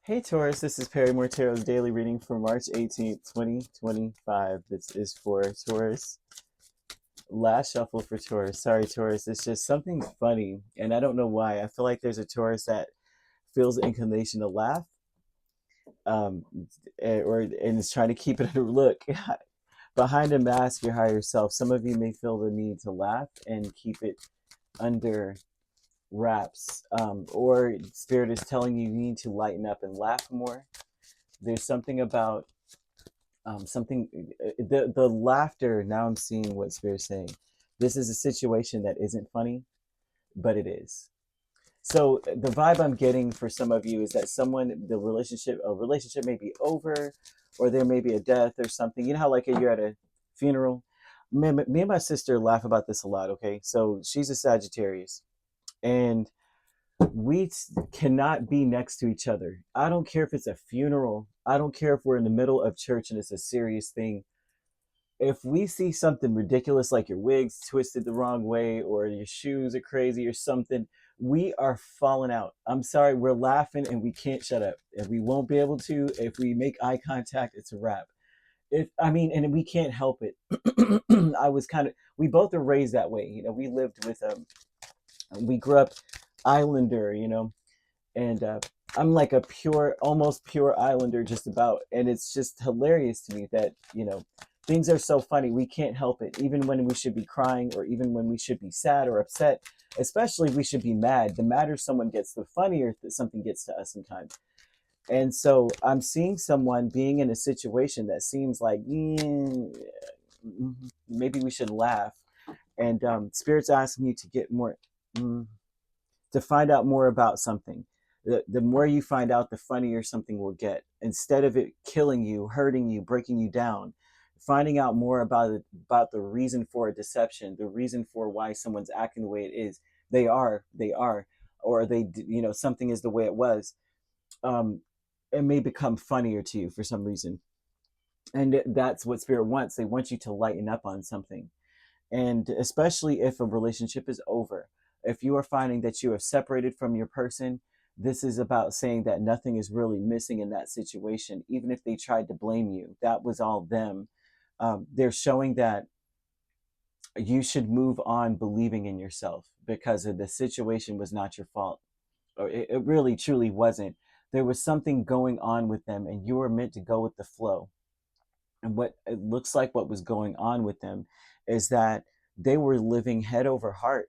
Hey Taurus, this is Perrymore Tarot's daily reading for March 18th, 2025. This is for Taurus. Last shuffle for Taurus. Sorry, Taurus. It's just something funny, and I don't know why. I feel like there's a Taurus that feels the inclination to laugh, um, and is trying to keep it under look. Behind a mask, your higher self. Some of you may feel the need to laugh and keep it under wraps, or Spirit is telling you need to lighten up and laugh more. There's something about something the laughter. Now I'm seeing what Spirit's saying. This is a situation that isn't funny, but it is. So the vibe I'm getting for some of you is that a relationship may be over, or there may be a death or something. You know how like you're at a funeral. Me and my sister laugh about this a lot. Okay, so she's a Sagittarius, and we cannot be next to each other. I don't care if it's a funeral. I don't care if we're in the middle of church and it's a serious thing. If we see something ridiculous like your wig's twisted the wrong way or your shoes are crazy or something, we are falling out. I'm sorry, we're laughing and we can't shut up. And we won't be able to. If we make eye contact, it's a wrap. And we can't help it. We both are raised that way. We lived with, we grew up Islander, and I'm like a pure, almost pure Islander, just about. And it's just hilarious to me that things are so funny. We can't help it, even when we should be crying, or even when we should be sad or upset. Especially, we should be mad. The madder someone gets, the funnier that something gets to us sometimes. And so I'm seeing someone being in a situation that seems like maybe we should laugh. And Spirit's asking you to get more. To find out more about something. The more you find out, the funnier something will get. Instead of it killing you, hurting you, breaking you down, finding out more about the reason for a deception, the reason for why someone's acting the way it is. They are, or something is the way it was. Um, it may become funnier to you for some reason, and that's what Spirit wants. They want you to lighten up on something. And especially if a relationship is over, if you are finding that you have separated from your person, this is about saying that nothing is really missing in that situation. Even if they tried to blame you, that was all them. They're showing that you should move on believing in yourself, because of the situation was not your fault, or it really truly wasn't. There was something going on with them, and you were meant to go with the flow. And what it looks like what was going on with them is that they were living head over heart.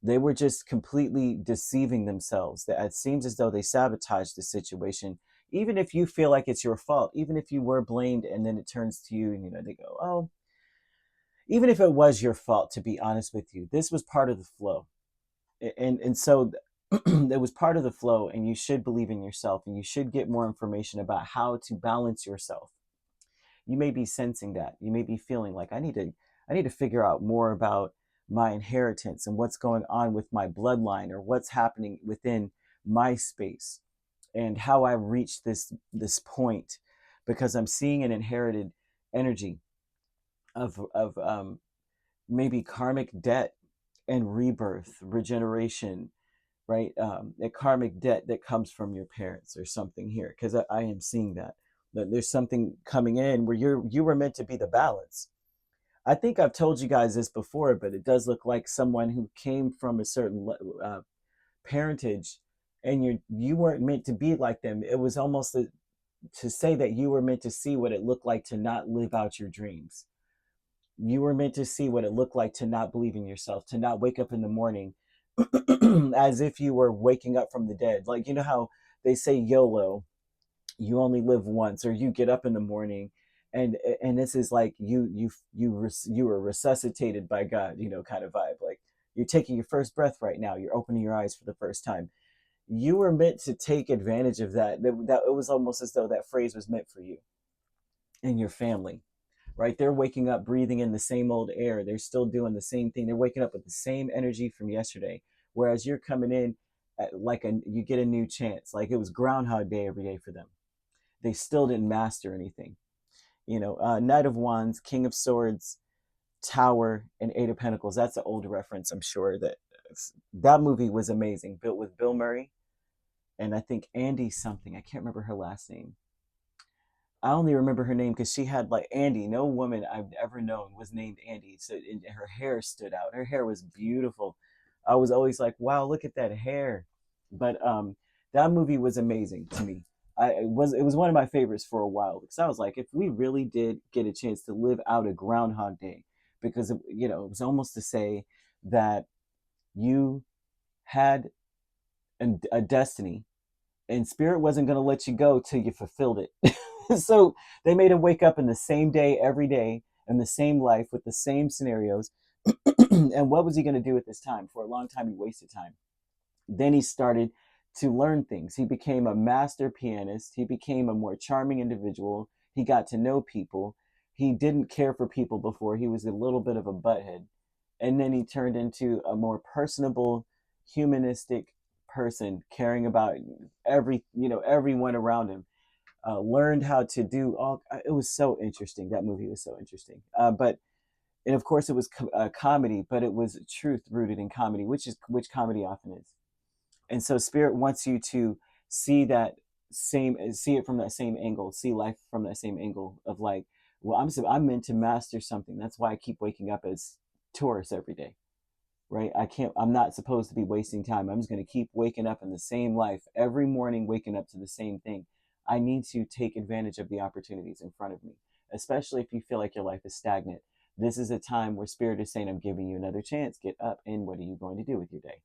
They were just completely deceiving themselves. That it seems as though they sabotaged the situation. Even if you feel like it's your fault, even if you were blamed, and then it turns to you, and they go, "Oh," even if it was your fault, to be honest with you, this was part of the flow. And so it was part of the flow, and you should believe in yourself, and you should get more information about how to balance yourself. You may be sensing that. You may be feeling like I need to figure out more about my inheritance and what's going on with my bloodline, or what's happening within my space, and how I reached this point, because I'm seeing an inherited energy of maybe karmic debt and rebirth, regeneration, right? A karmic debt that comes from your parents or something here, because I am seeing that there's something coming in where you were meant to be the balance. I think I've told you guys this before, but it does look like someone who came from a certain parentage, and you weren't meant to be like them. It was almost to say that you were meant to see what it looked like to not live out your dreams. You were meant to see what it looked like to not believe in yourself, to not wake up in the morning as if you were waking up from the dead. Like, you know how they say YOLO, you only live once, or you get up in the morning, and this is like you were resuscitated by God, kind of vibe. Like, you're taking your first breath right now, you're opening your eyes for the first time. You were meant to take advantage of that it was almost as though that phrase was meant for you and your family, right? They're waking up breathing in the same old air, they're still doing the same thing, they're waking up with the same energy from yesterday, whereas you're coming in you get a new chance, like it was Groundhog Day every day for them. They still didn't master anything. Knight of Wands, King of Swords, Tower, and Eight of Pentacles. That's an old reference, I'm sure. That movie was amazing, built with Bill Murray. and I think Andy something. I can't remember her last name. I only remember her name because she had like Andy. No woman I've ever known was named Andy. So and her hair stood out. Her hair was beautiful. I was always like, wow, look at that hair. But that movie was amazing to me. It was one of my favorites for a while because I was like, if we really did get a chance to live out a Groundhog Day, because it was almost to say that you had a destiny and spirit wasn't going to let you go till you fulfilled it. So they made him wake up in the same day every day in the same life with the same scenarios. And what was he going to do at this time? For a long time he wasted time. Then he started to learn things. He became a master pianist. He became a more charming individual. He got to know people. He didn't care for people before. He was a little bit of a butthead. And then he turned into a more personable, humanistic person, caring about everyone around him. Learned how to do all. It was so interesting. That movie was so interesting. And of course it was a comedy, but it was truth rooted in comedy, which comedy often is. And so spirit wants you to see it from that same angle, see life from that same angle of like, well, I'm meant to master something. That's why I keep waking up as Taurus every day, right? I'm not supposed to be wasting time. I'm just going to keep waking up in the same life every morning, waking up to the same thing. I need to take advantage of the opportunities in front of me, especially if you feel like your life is stagnant. This is a time where spirit is saying, I'm giving you another chance. Get up, and what are you going to do with your day?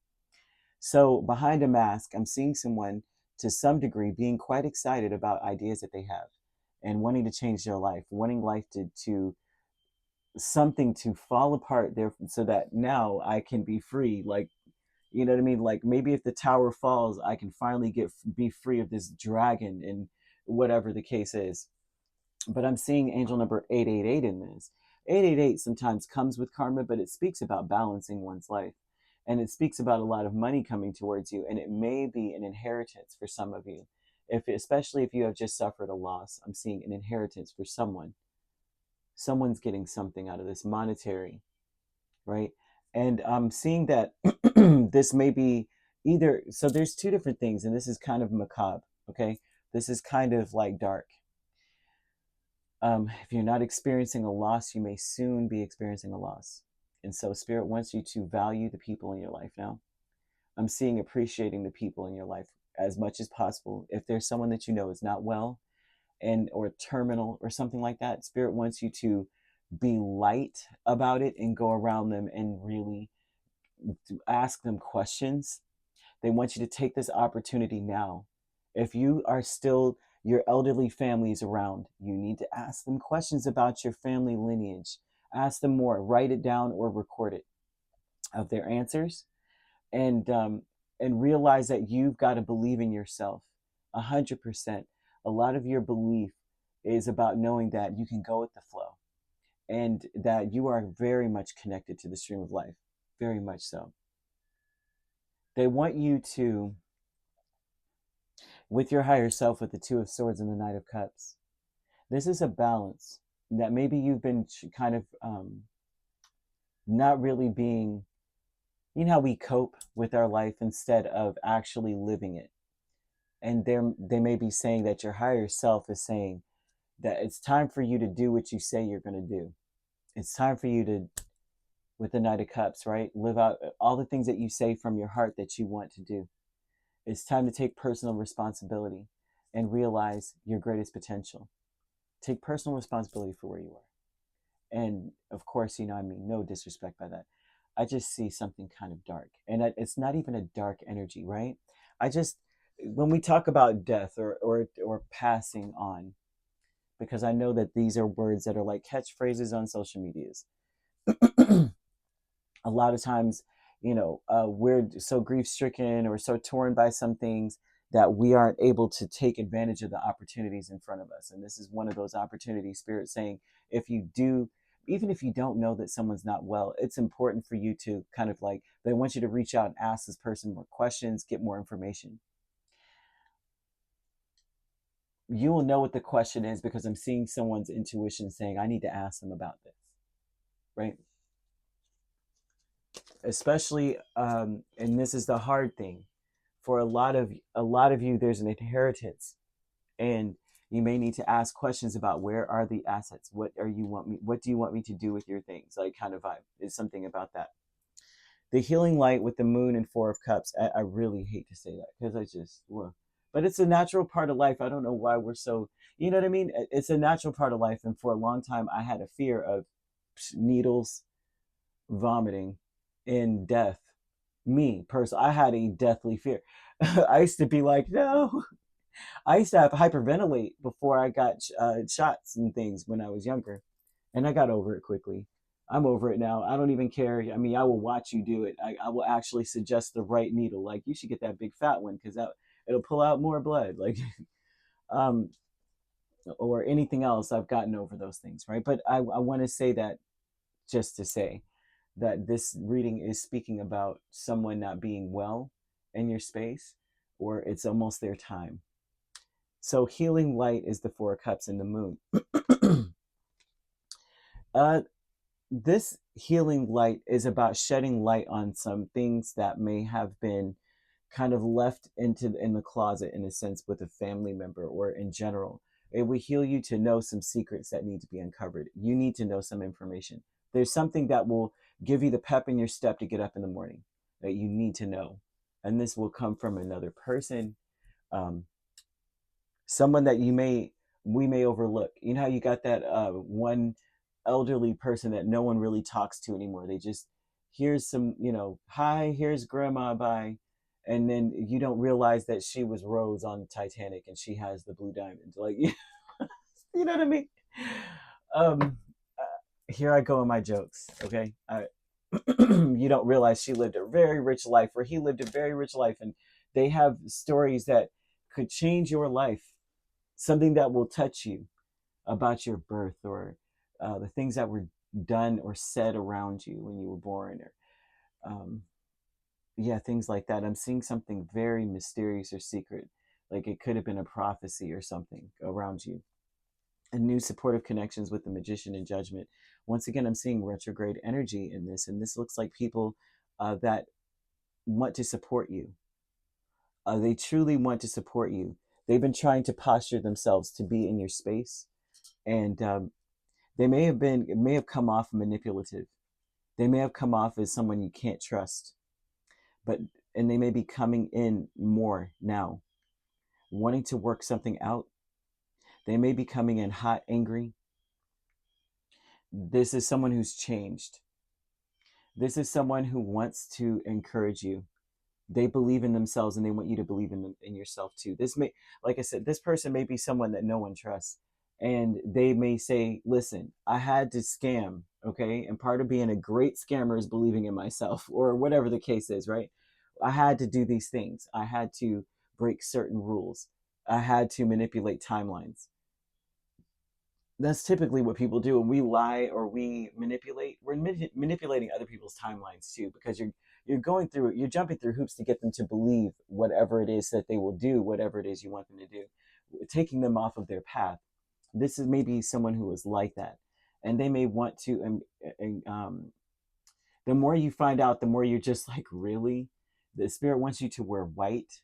So behind a mask, I'm seeing someone to some degree being quite excited about ideas that they have and wanting to change their life, wanting life to something to fall apart there so that now I can be free. Like, you know what I mean? Like maybe if the tower falls, I can finally be free of this dragon and whatever the case is. But I'm seeing angel number 888 in this. 888 sometimes comes with karma, but it speaks about balancing one's life. And it speaks about a lot of money coming towards you. And it may be an inheritance for some of you. Especially if you have just suffered a loss, I'm seeing an inheritance for someone. Someone's getting something out of this monetary, right? And I'm seeing that this may be either, so there's two different things, and this is kind of macabre, okay? This is kind of like dark. If you're not experiencing a loss, you may soon be experiencing a loss. And so spirit wants you to value the people in your life now. I'm seeing appreciating the people in your life as much as possible. If there's someone that you know is not well or terminal or something like that, spirit wants you to be light about it and go around them and really ask them questions. They want you to take this opportunity now. If your elderly family is around, you need to ask them questions about your family lineage. Ask them more, write it down or record it of their answers, and realize that you've got to believe in yourself 100%. A lot of your belief is about knowing that you can go with the flow and that you are very much connected to the stream of life, very much so. They want you to, with your higher self, with the Two of Swords and the Knight of Cups, this is a balance that maybe you've been kind of not really being, you know how we cope with our life instead of actually living it. And they may be saying that your higher self is saying that it's time for you to do what you say you're going to do. It's time for you to, with the Knight of Cups, right? Live out all the things that you say from your heart that you want to do. It's time to take personal responsibility and realize your greatest potential. Take personal responsibility for where you are. And of course, I mean, no disrespect by that. I just see something kind of dark. And it's not even a dark energy, right? When we talk about death or passing on, because I know that these are words that are like catchphrases on social medias. A lot of times, we're so grief stricken or so torn by some things that we aren't able to take advantage of the opportunities in front of us. And this is one of those opportunities. Spirit saying, even if you don't know that someone's not well, it's important for you to kind of like, they want you to reach out and ask this person more questions, get more information. You will know what the question is because I'm seeing someone's intuition saying, I need to ask them about this, right? Especially, and this is the hard thing For a lot of you, there's an inheritance, and you may need to ask questions about where are the assets, what do you want me to do with your things, like kind of vibe is something about that. The healing light with the moon and four of cups, I really hate to say that because I just well, but it's a natural part of life. I don't know why we're so, you know what I mean, it's a natural part of life. And for a long time I had a fear of needles, vomiting, and death. Me personally, I had a deathly fear. I used to be like, no. I used to have hyperventilate before I got shots and things when I was younger, and I got over it quickly. I'm over it now. I don't even care. I mean, I will watch you do it. I will actually suggest the right needle. Like, you should get that big fat one because that it'll pull out more blood. Like, um, or anything else. I've gotten over those things, right? But I want to say that just to say that this reading is speaking about someone not being well in your space, or it's almost their time. So healing light is the four of cups and the moon. uh, this healing light is about shedding light on some things that may have been kind of left in the closet, in a sense, with a family member or in general. It will heal you to know some secrets that need to be uncovered. You need to know some information. There's something that will give you the pep in your step to get up in the morning that you need to know. And this will come from another person, um, someone that we may overlook. You know how you got that one elderly person that no one really talks to anymore. They just, here's some, hi, here's grandma, bye. And then you don't realize that she was Rose on Titanic and she has the blue diamond. Like, you know what I mean? Um, Here I go in my jokes. Okay, you don't realize she lived a very rich life, or he lived a very rich life, and they have stories that could change your life, something that will touch you about your birth, or the things that were done or said around you when you were born, or yeah, things like that. I'm seeing something very mysterious or secret, like it could have been a prophecy or something around you. And new supportive connections with the magician and judgment. Once again, I'm seeing retrograde energy in this, and this looks like people that want to support you. They truly want to support you. They've been trying to posture themselves to be in your space, and they may have come off manipulative. They may have come off as someone you can't trust, but and they may be coming in more now, wanting to work something out. They may be coming in hot, angry. This is someone who's changed. This is someone who wants to encourage you. They believe in themselves and they want you to believe in yourself too. This may, like I said, this person may be someone that no one trusts. And they may say, listen, I had to scam, okay? And part of being a great scammer is believing in myself, or whatever the case is, right? I had to do these things. I had to break certain rules. I had to manipulate timelines. That's typically what people do when we lie or we manipulate. We're manipulating other people's timelines too, because you're jumping through hoops to get them to believe whatever it is that they will do, whatever it is you want them to do, taking them off of their path. This is maybe someone who is like that, and they may want to. The more you find out, the more you're just like, really, the spirit wants you to wear white,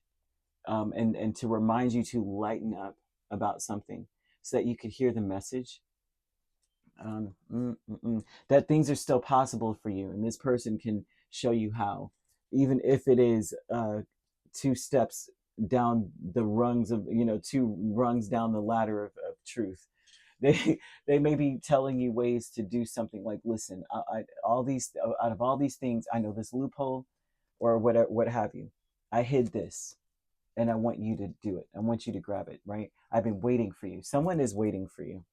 and to remind you to lighten up about something, so that you could hear the message, that things are still possible for you, and this person can show you how, even if it is two steps down the rungs of, two rungs down the ladder of truth. They may be telling you ways to do something, like, listen, all these, out of all these things, I know this loophole, or whatever, what have you. I hid this, and I want you to do it. I want you to grab it, right? I've been waiting for you. Someone is waiting for you.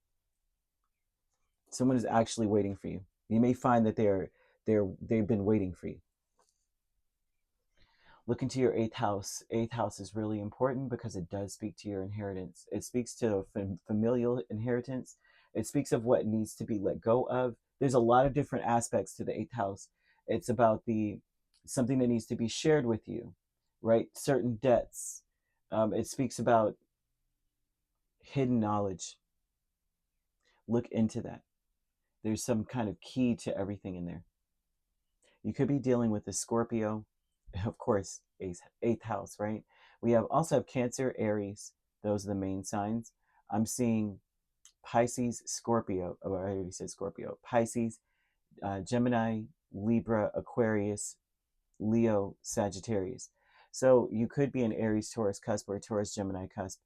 Someone is actually waiting for you. You may find that they've been waiting for you. Look into your eighth house. Eighth house is really important because it does speak to your inheritance. It speaks to familial inheritance. It speaks of what needs to be let go of. There's a lot of different aspects to the eighth house. It's about something that needs to be shared with you, right? Certain debts. It speaks about hidden knowledge. Look into that. There's some kind of key to everything in there. You could be dealing with a Scorpio, of course, eighth house, right? We also have Cancer, Aries. Those are the main signs. I'm seeing Pisces, Scorpio. Oh, I already said Scorpio. Pisces, Gemini, Libra, Aquarius, Leo, Sagittarius. So you could be an Aries, Taurus cusp or Taurus, Gemini cusp.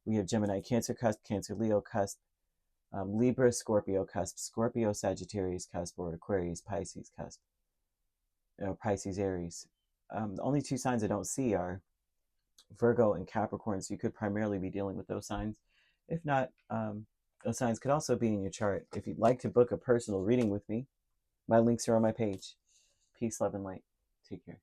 We have Gemini, Cancer cusp, Cancer, Leo cusp, Libra, Scorpio cusp, Scorpio, Sagittarius cusp, or Aquarius, Pisces cusp, Pisces, Aries. The only two signs I don't see are Virgo and Capricorn, so you could primarily be dealing with those signs. If not, those signs could also be in your chart. If you'd like to book a personal reading with me, my links are on my page. Peace, love, and light. Take care.